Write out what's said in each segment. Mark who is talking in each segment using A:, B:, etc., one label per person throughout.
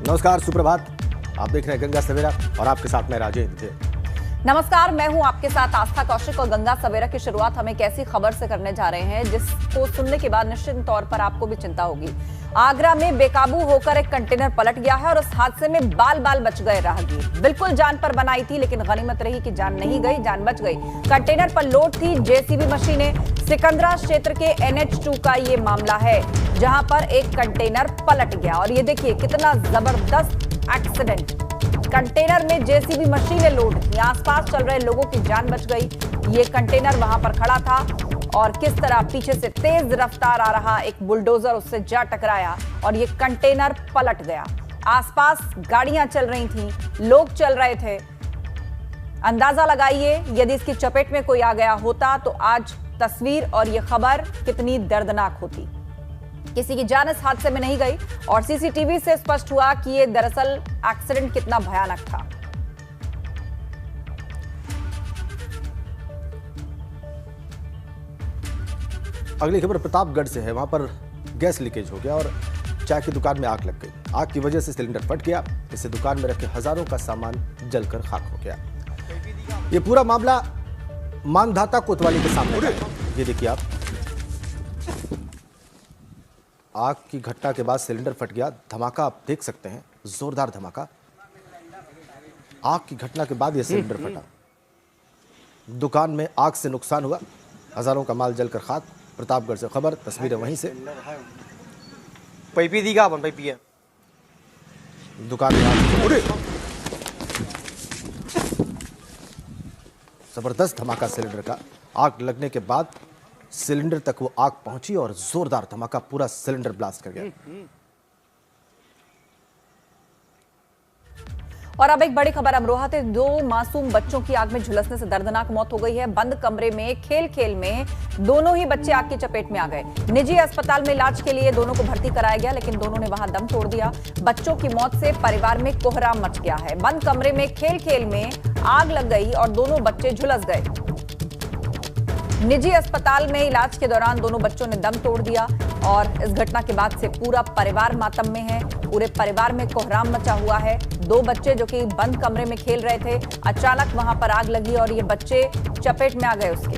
A: नमस्कार, सुप्रभात। आप देख रहे हैं गंगा सवेरा और आपके साथ मैं राजेंद्र।
B: नमस्कार, मैं हूं आपके साथ आस्था कौशिक और गंगा सवेरा की शुरुआत हम एक ऐसी खबर से करने जा रहे हैं जिसको सुनने के बाद निश्चित तौर पर आपको भी चिंता होगी। आगरा में बेकाबू होकर एक कंटेनर पलट गया है और उस हादसे में बाल बाल बच गए राहगीर। बिल्कुल जान पर बनाई थी, लेकिन गनीमत रही कि जान नहीं गई, जान बच गई। कंटेनर पर लोड थी जेसीबी मशीनें। सिकंदरा क्षेत्र के NH2 का ये मामला है, जहां पर एक कंटेनर पलट गया और ये देखिए कितना जबरदस्त एक्सीडेंट। कंटेनर में जेसीबी मशीनें लोड थी, आसपास चल रहे लोगों की जान बच गई। ये कंटेनर वहां पर खड़ा था और किस तरह पीछे से तेज रफ्तार आ रहा एक बुलडोजर उससे जा टकराया और ये कंटेनर पलट गया। आसपास गाड़ियां चल रही थीं, लोग चल रहे थे। अंदाजा लगाइए यदि इसकी चपेट में कोई आ गया होता तो आज तस्वीर और ये खबर कितनी दर्दनाक होती। किसी की जान इस हादसे में नहीं गई और सीसीटीवी से स्पष्ट हुआ कि ये दरअसल एक्सीडेंट कितना भयानक था।
A: अगली खबर प्रतापगढ़ से है। वहां पर गैस लीकेज हो गया और चाय की दुकान में आग लग गई। आग की वजह से सिलेंडर फट गया। इससे दुकान में रखे हजारों का सामान जलकर खाक हो गया। ये पूरा मामला मानधाता कोतवाली के सामने है। ये देखिए आप, आग की घटना के बाद सिलेंडर फट गया। धमाका आप देख सकते हैं, जोरदार धमाका। आग की घटना के बाद यह सिलेंडर फटा। दुकान में आग से नुकसान हुआ, हजारों का माल जलकर खाक। प्रतापगढ़ से खबर, तस्वीरें वहीं से।
C: पैपी दिखा अपन पैपी है
A: दुकान में आग, जबरदस्त धमाका सिलेंडर का। आग लगने के बाद सिलेंडर तक वो आग पहुंची और जोरदार धमाका, पूरा सिलेंडर ब्लास्ट कर गया।
B: और अब एक बड़ी खबर अमरोहा से। 2 मासूम बच्चों की आग में झुलसने से दर्दनाक मौत हो गई है। बंद कमरे में खेल में दोनों ही बच्चे आग की चपेट में आ गए। निजी अस्पताल में इलाज के लिए दोनों को भर्ती कराया गया, लेकिन दोनों ने वहां दम तोड़ दिया। बच्चों की मौत से परिवार में कोहराम मच गया है। बंद कमरे में खेल में आग लग गई और दोनों बच्चे झुलस गए। निजी अस्पताल में इलाज के दौरान दोनों बच्चों ने दम तोड़ दिया और इस घटना के बाद से पूरा परिवार मातम में है। पूरे परिवार में कोहराम मचा हुआ है। 2 बच्चे जो कि बंद कमरे में खेल रहे थे, अचानक वहां पर आग लगी और ये बच्चे चपेट में आ गए उसके।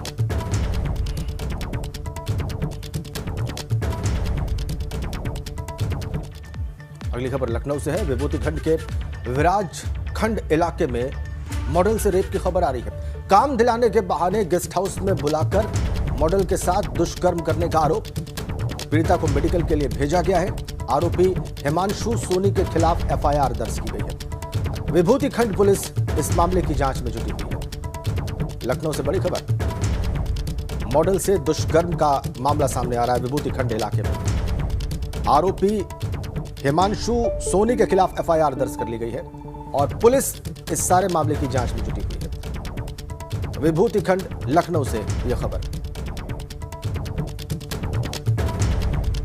A: अगली खबर लखनऊ से है। विभूतिखंड के विराजखंड इलाके में मॉडल से रेप की खबर आ रही है। काम दिलाने के बहाने गेस्ट हाउस में बुलाकर मॉडल के साथ दुष्कर्म करने का आरोप। पीड़िता को मेडिकल के लिए भेजा गया है। आरोपी हिमांशु सोनी के खिलाफ FIR दर्ज की गई है। विभूतिखंड पुलिस इस मामले की जांच में जुटी हुई है। लखनऊ से बड़ी खबर, मॉडल से दुष्कर्म का मामला सामने आ रहा है विभूतिखंड इलाके में। आरोपी हिमांशु सोनी के खिलाफ FIR दर्ज कर ली गई है और पुलिस इस सारे मामले की जांच में जुटी हुई है। विभूतिखंड लखनऊ से यह खबर।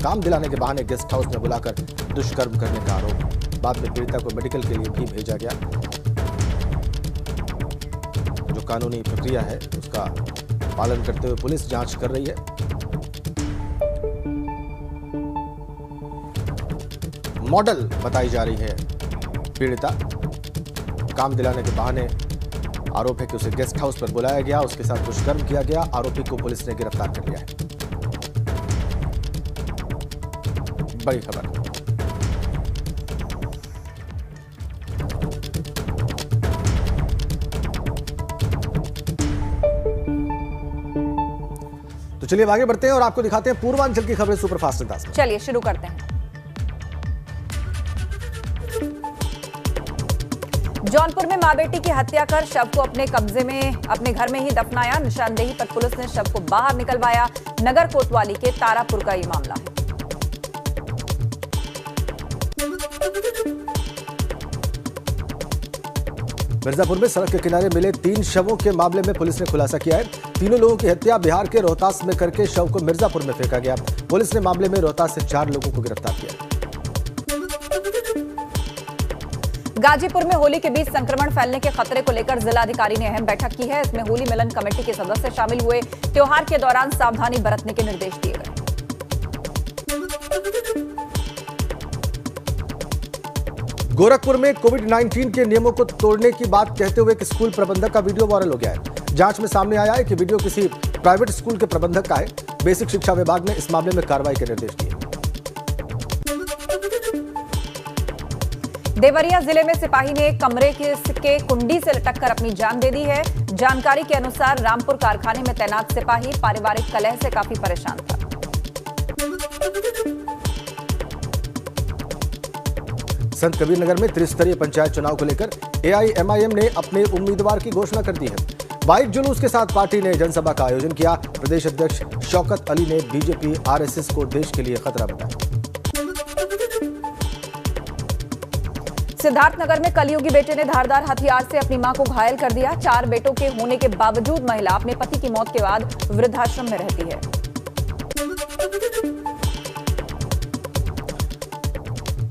A: काम दिलाने के बहाने गेस्ट हाउस में बुलाकर दुष्कर्म करने का आरोप। बाद में पीड़िता को मेडिकल के लिए भी भेजा गया। जो कानूनी प्रक्रिया है उसका पालन करते हुए पुलिस जांच कर रही है। मॉडल बताई जा रही है पीड़िता। काम दिलाने के बहाने आरोप है कि उसे गेस्ट हाउस पर बुलाया गया, उसके साथ दुष्कर्म किया गया। आरोपी को पुलिस ने गिरफ्तार कर लिया है। बड़ी खबर। तो चलिए आगे बढ़ते हैं और आपको दिखाते हैं पूर्वांचल की खबरें सुपरफास्ट अंदाज में।
B: चलिए शुरू करते हैं। जौनपुर में मां बेटी की हत्या कर शव को अपने कब्जे में अपने घर में ही दफनाया। निशानदेही पर पुलिस ने शव को बाहर निकलवाया। नगर कोतवाली के तारापुर का ये मामला है।
A: मिर्जापुर में सड़क के किनारे मिले 3 शवों के मामले में पुलिस ने खुलासा किया है। तीनों लोगों की हत्या बिहार के रोहतास में करके शव को मिर्जापुर में फेंका गया। पुलिस ने मामले में रोहतास से 4 लोगों को गिरफ्तार किया।
B: गाजीपुर में होली के बीच संक्रमण फैलने के खतरे को लेकर जिलाधिकारी ने अहम बैठक की है। इसमें होली मिलन कमेटी के सदस्य शामिल हुए। त्योहार के दौरान सावधानी बरतने के निर्देश दिए गए।
A: गोरखपुर में कोविड-19 के नियमों को तोड़ने की बात कहते हुए एक स्कूल प्रबंधक का वीडियो वायरल हो गया है। जांच में सामने आया है कि वीडियो किसी प्राइवेट स्कूल के प्रबंधक का है। बेसिक शिक्षा विभाग ने इस मामले में कार्रवाई के निर्देश दिए।
B: देवरिया जिले में सिपाही ने एक कमरे के कुंडी से लटक कर अपनी जान दे दी है। जानकारी के अनुसार रामपुर कारखाने में तैनात सिपाही पारिवारिक कलह से काफी परेशान था।
A: संत कबीर नगर में त्रिस्तरीय पंचायत चुनाव को लेकर एआईएमआईएम ने अपने उम्मीदवार की घोषणा कर दी है। बाइक जुलूस के साथ पार्टी ने जनसभा का आयोजन किया। प्रदेश अध्यक्ष शौकत अली ने बीजेपी आरएसएस को देश के लिए खतरा बताया।
B: सिद्धार्थनगर में कलयुगी बेटे ने धारदार हथियार से अपनी मां को घायल कर दिया। 4 बेटों के होने के बावजूद महिला अपने पति की मौत के बाद वृद्धाश्रम में रहती है।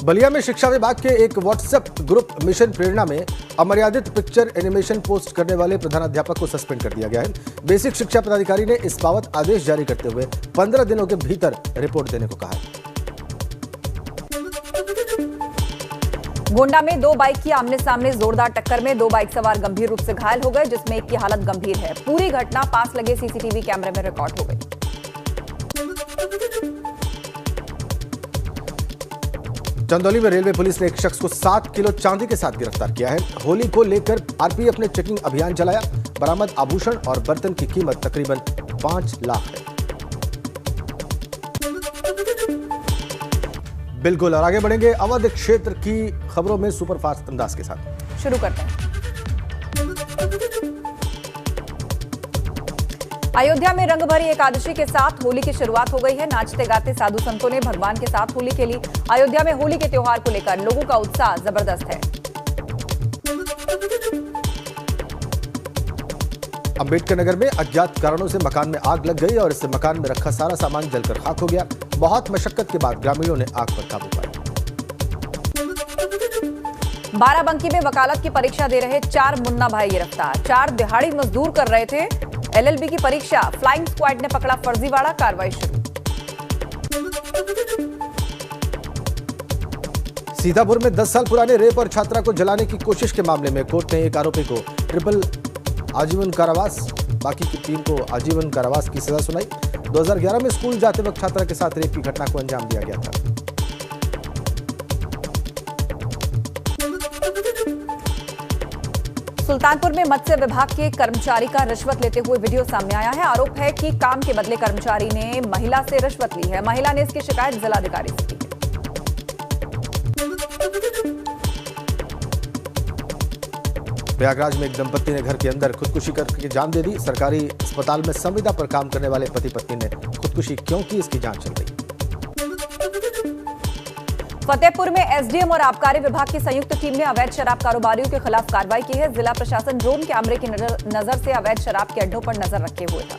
A: बलिया में शिक्षा विभाग के एक व्हाट्सएप ग्रुप मिशन प्रेरणा में अमर्यादित पिक्चर एनिमेशन पोस्ट करने वाले प्रधानाध्यापक को सस्पेंड कर दिया गया है। बेसिक शिक्षा पदाधिकारी ने इस बाबत आदेश जारी करते हुए 15 दिनों के भीतर रिपोर्ट देने को कहा है।
B: गोंडा में 2 बाइक की आमने सामने जोरदार टक्कर में 2 बाइक सवार गंभीर रूप से घायल हो गए, जिसमें एक की हालत गंभीर है। पूरी घटना पास लगे सीसीटीवी कैमरे में रिकॉर्ड हो गई।
A: चंदौली में रेलवे पुलिस ने एक शख्स को 7 किलो चांदी के साथ गिरफ्तार किया है। होली को लेकर आरपीएफ ने चेकिंग अभियान चलाया। बरामद आभूषण और बर्तन की कीमत तकरीबन 5 लाख है। बिल्कुल, और आगे बढ़ेंगे अवध क्षेत्र की खबरों में सुपरफास्ट अंदाज के साथ।
B: शुरू करते हैं। अयोध्या में रंगभरी एकादशी के साथ होली की शुरुआत हो गई है। नाचते गाते साधु संतों ने भगवान के साथ होली खेली। अयोध्या में होली के त्योहार को लेकर लोगों का उत्साह जबरदस्त है।
A: अंबेडकर नगर में अज्ञात कारणों से मकान में आग लग गई और इससे मकान में रखा सारा सामान जलकर खाक हो गया। बहुत मशक्कत के बाद ग्रामीणों ने आग पर काबू पाया।
B: बाराबंकी में वकालत की परीक्षा दे रहे 4 मुन्ना भाई गिरफ्तार। 4 दिहाड़ी मजदूर कर रहे थे एलएलबी की परीक्षा। फ्लाइंग स्क्वाड ने पकड़ा फर्जीवाड़ा। कार्रवाई शुरू।
A: सीतापुर में 10 साल पुराने रेप और छात्रा को जलाने की कोशिश के मामले में कोर्ट ने एक आरोपी को ट्रिपल आजीवन कारावास, बाकी की 3 को आजीवन कारावास की सजा सुनाई। 2011 में स्कूल जाते वक्त छात्रा के साथ रेप की घटना को अंजाम दिया गया था।
B: सुल्तानपुर में मत्स्य विभाग के कर्मचारी का रिश्वत लेते हुए वीडियो सामने आया है। आरोप है कि काम के बदले कर्मचारी ने महिला से रिश्वत ली है। महिला ने इसकी शिकायत जिलाधिकारी से की।
A: प्रयागराज में एक दंपत्ति ने घर के अंदर खुदकुशी करके जान दे दी। सरकारी अस्पताल में संविदा पर काम करने वाले पति पत्नी ने खुदकुशी क्यों की, इसकी जांच चल रही।
B: फतेहपुर में एसडीएम और आबकारी विभाग की संयुक्त टीम ने अवैध शराब कारोबारियों के खिलाफ कार्रवाई की है। जिला प्रशासन ड्रोन कैमरे की नजर से अवैध शराब के अड्डों पर नजर रखे हुए था।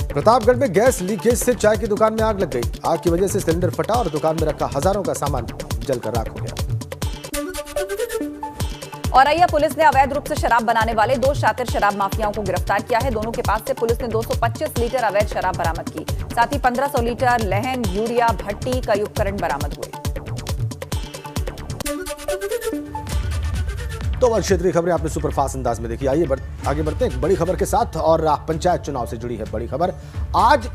A: प्रतापगढ़ में गैस लीकेज से चाय की दुकान में आग लग गई। आग की वजह से सिलेंडर फटा और दुकान में रखा हजारों का सामान जलकर राख हो गया।
B: औरैया पुलिस ने अवैध रूप से शराब बनाने वाले 2 शातिर शराब माफियाओं को गिरफ्तार किया है। दोनों के पास से पुलिस ने 225 लीटर अवैध शराब बरामद की। साथ ही 1500 लीटर लहन, यूरिया, भट्टी, कई उपकरण बरामद हुए।
A: तो अब क्षेत्रीय खबरें आपने सुपरफास्ट अंदाज में देखी। आइए आगे बढ़ते हैं एक बड़ी खबर के साथ, और पंचायत चुनाव से जुड़ी है बड़ी खबर। आज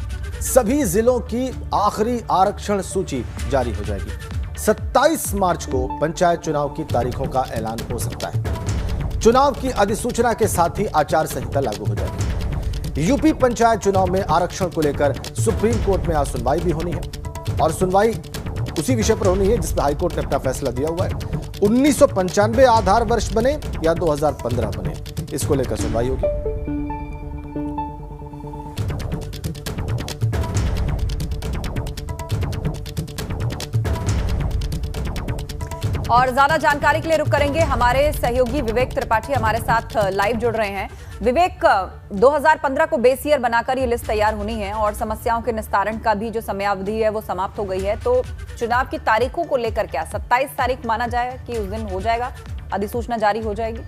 A: सभी जिलों की आखिरी आरक्षण सूची जारी हो जाएगी। 27 मार्च को पंचायत चुनाव की तारीखों का ऐलान हो सकता है। चुनाव की अधिसूचना के साथ ही आचार संहिता लागू हो जाएगी। यूपी पंचायत चुनाव में आरक्षण को लेकर सुप्रीम कोर्ट में आज सुनवाई भी होनी है, और सुनवाई उसी विषय पर होनी है जिस पर हाईकोर्ट ने अपना फैसला दिया हुआ है। 1995 आधार वर्ष बने या 2015 बने, इसको लेकर सुनवाई होगी।
B: और ज्यादा जानकारी के लिए रुक करेंगे हमारे सहयोगी विवेक त्रिपाठी हमारे साथ लाइव जुड़ रहे हैं। विवेक, 2015 को बेस ईयर बनाकर ये लिस्ट तैयार होनी है और समस्याओं के निस्तारण का भी जो समयावधि है वो समाप्त हो गई है, तो चुनाव की तारीखों को लेकर क्या 27 तारीख माना जाए कि उस दिन हो जाएगा, अधिसूचना जारी हो जाएगी?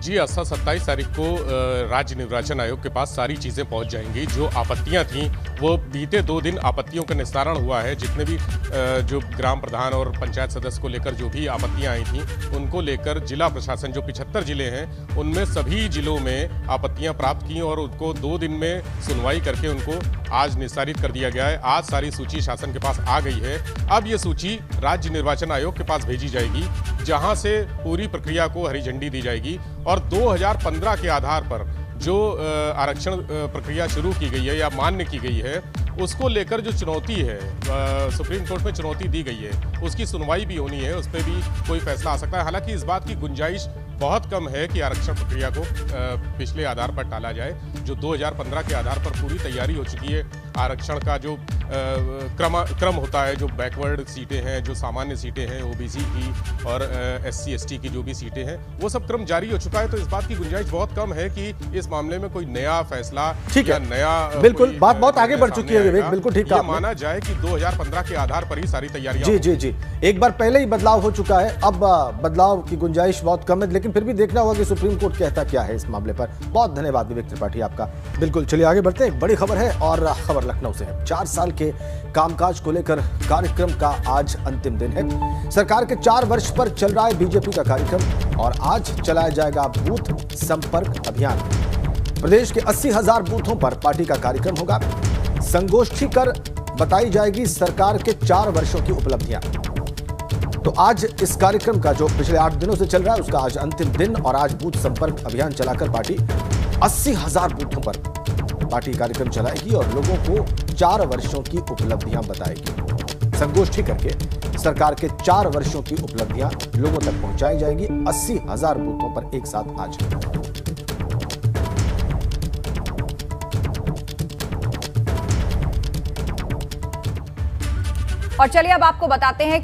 C: जी, 27 तारीख को राज्य निर्वाचन आयोग के पास सारी चीज़ें पहुंच जाएंगी। जो आपत्तियां थीं वो बीते 2 दिन आपत्तियों का निस्तारण हुआ है। जितने भी जो ग्राम प्रधान और पंचायत सदस्य को लेकर जो भी आपत्तियां आई थीं उनको लेकर जिला प्रशासन, जो 75 जिले हैं उनमें सभी जिलों में आपत्तियां प्राप्त की और उनको 2 दिन में सुनवाई करके उनको आज निस्तारित कर दिया गया है। आज सारी सूची शासन के पास आ गई है। अब ये सूची राज्य निर्वाचन आयोग के पास भेजी जाएगी, जहां से पूरी प्रक्रिया को हरी झंडी दी जाएगी और 2015 के आधार पर जो आरक्षण प्रक्रिया शुरू की गई है या मान्य की गई है उसको लेकर जो चुनौती है, सुप्रीम कोर्ट में चुनौती दी गई है, उसकी सुनवाई भी होनी है, उस पर भी कोई फैसला आ सकता है। हालांकि इस बात की गुंजाइश बहुत कम है कि आरक्षण प्रक्रिया को पिछले आधार पर टाला जाए। जो 2015 के आधार पर पूरी तैयारी हो चुकी है, आरक्षण का जो क्रम होता है, जो बैकवर्ड सीटें हैं, जो सामान्य सीटें हैं, ओबीसी की और SC ST की जो भी सीटें हैं, वो सब क्रम जारी हो चुका है। तो इस बात की गुंजाइश बहुत कम है कि इस मामले में कोई नया फैसला या नया
A: बिल्कुल बात बहुत आगे बढ़ चुकी है विवेक, बिल्कुल ठीक है।
C: माना जाए कि 2015 के आधार पर ही सारी तैयारियां
A: जी जी जी, एक बार पहले ही बदलाव हो चुका है, अब बदलाव की गुंजाइश बहुत कम है, लेकिन फिर भी देखना होगा कि सुप्रीम कोर्ट कहता क्या है इस मामले पर। बहुत धन्यवाद विवेक त्रिपाठी आपका। बिल्कुल, चलिए आगे बढ़ते हैं। एक बड़ी खबर है और खबर लखनऊ से है। 4 साल के कामकाज को लेकर कार्यक्रम का आज अंतिम दिन है। सरकार के 4 वर्ष पर चल रहा है बीजेपी का कार्यक्रम और आज चलाया जाएगा बूथ संपर्क अभियान। प्रदेश के 80,000 बूथों पर पार्टी का कार्यक्रम होगा। संगोष्ठी कर बताई जाएगी सरकार के 4 वर्षों की उपलब्धियां। तो आज इस कार्यक्रम का जो पिछले 8 दिनों से चल रहा है उसका आज अंतिम दिन और आज बूथ संपर्क अभियान चलाकर पार्टी 80,000 बूथों पर पार्टी कार्यक्रम चलाएगी और लोगों को 4 वर्षों की उपलब्धियां बताएगी। संगोष्ठी करके सरकार के 4 वर्षों की उपलब्धियां लोगों तक पहुंचाई जाएंगी 80,000 बूथों पर एक साथ आज।
B: और चलिए अब आपको बताते हैं